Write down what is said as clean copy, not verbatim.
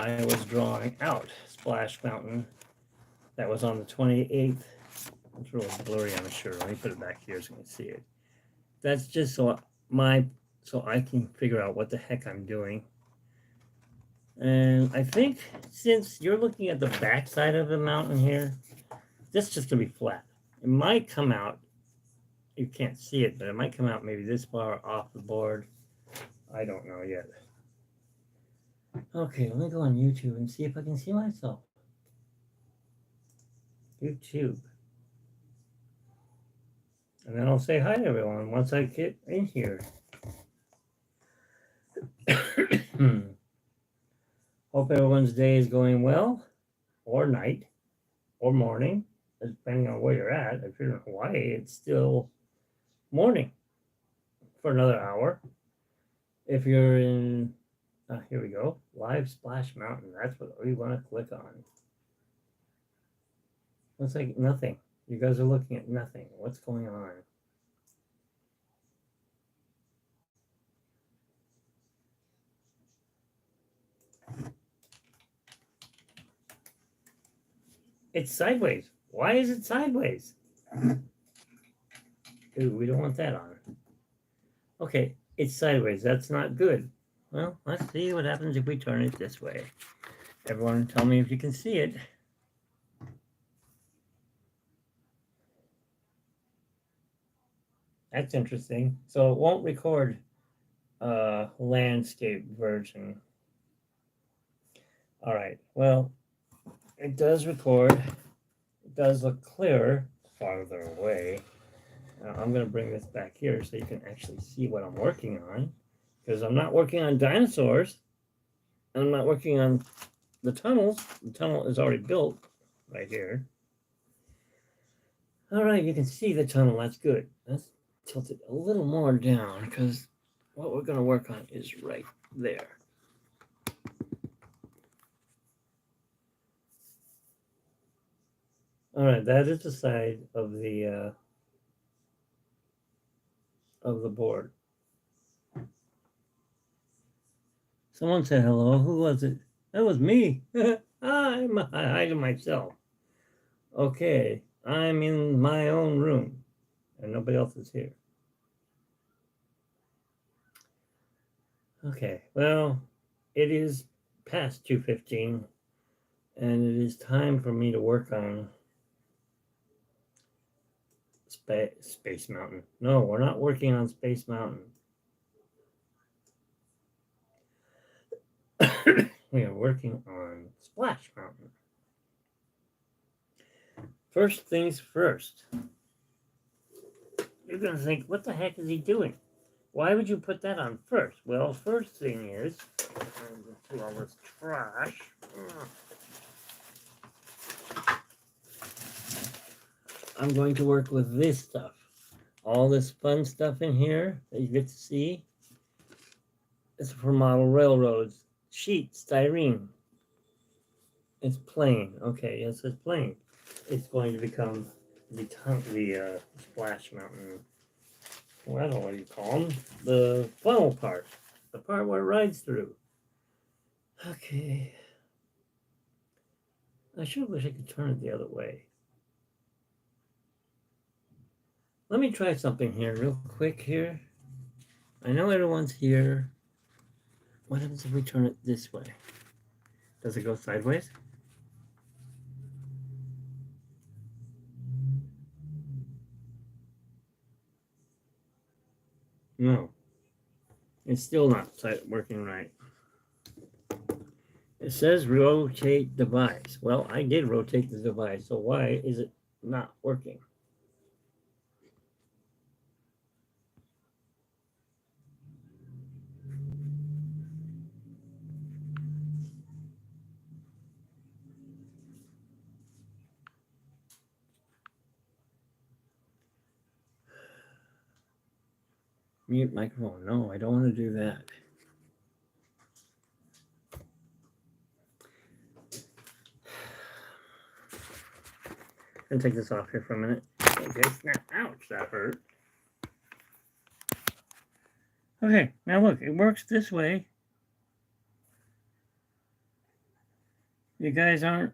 I was drawing out Splash Mountain. That was on the 28th. It's really blurry on the shirt. Let me put it back here so you can see it. That's just so I can figure out what the heck I'm doing. And I think since you're looking at the back side of the mountain here, this is just gonna be flat. It might come out, you can't see it, but it might come out maybe this far off the board. I don't know yet. Okay, let me go on YouTube and see if I can see myself. YouTube. And then I'll say hi to everyone once I get in here. Hope everyone's day is going well, or night, or morning, depending on where you're at. If you're in Hawaii, it's still morning for another hour. If you're in, here we go, Live Splash Mountain. That's what we want to click on. Looks like nothing. You guys are looking at nothing. What's going on? It's sideways. Why is it sideways? Ooh, we don't want that on. Okay, it's sideways. That's not good. Well, let's see what happens if we turn it this way. Everyone tell me if you can see it. That's interesting. So it won't record landscape version. All right, well, it does record. It does look clearer farther away. Now I'm going to bring this back here so you can actually see what I'm working on, because I'm not working on dinosaurs. I'm not working on the tunnels. The tunnel is already built right here. All right, you can see the tunnel. That's good. Let's tilt it a little more down because what we're going to work on is right there. All right, that is the side of the board. Someone said hello. Who was it? That was me. I'm hiding myself. Okay, I'm in my own room, and nobody else is here. Okay, well, it is past 2:15, and it is time for me to work on Space Mountain. No, we're not working on Space Mountain. We are working on Splash Mountain. First things first. You're going to think, what the heck is he doing? Why would you put that on first? Well, first thing is, I'm going to do all this trash. I'm going to work with this stuff. All this fun stuff in here that you get to see. It's for model railroads. Sheet, styrene. It's plain. Okay, yes, it's plain. It's going to become the Splash Mountain. Well, I don't know what you call them. The funnel part. The part where it rides through. Okay. I sure wish I could turn it the other way. Let me try something here real quick here. I know everyone's here. What happens if we turn it this way? Does it go sideways? No. It's still not working right. It says rotate device. Well, I did rotate the device, so why is it not working? Mute microphone. No, I don't want to do that. I'm going to take this off here for a minute. Okay, snap. Ouch, that hurt. Okay, now look, it works this way. You guys aren't